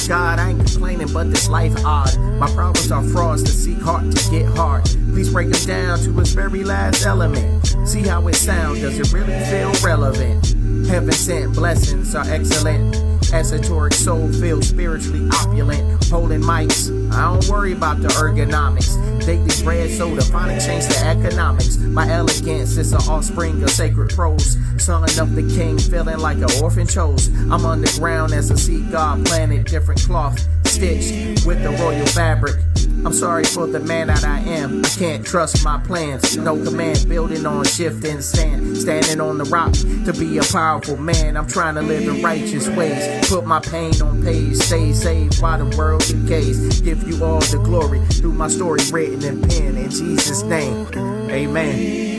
God, I ain't complaining, but this life odd. My problems are frauds that seek hard to get hard. Please break them down to its very last element. See how it sounds, does it really feel relevant? Heaven sent blessings are excellent. Esoteric soul feels spiritually opulent. Holding mics, I don't worry about the ergonomics. Daily bread soda, finally change the economics. My elegance is an offspring of sacred prose. Son of the king, feeling like an orphan chose. I'm underground as a sea god planet, different cloth stitched with the royal fabric. I'm sorry for the man that I am. I can't trust my plans. No command, building on shifting sand. Standing on the rock to be a powerful man. I'm trying to live in righteous ways. Put my pain on page. Stay saved while the world decays. Give you all the glory through my story written in pen. In Jesus' name, amen.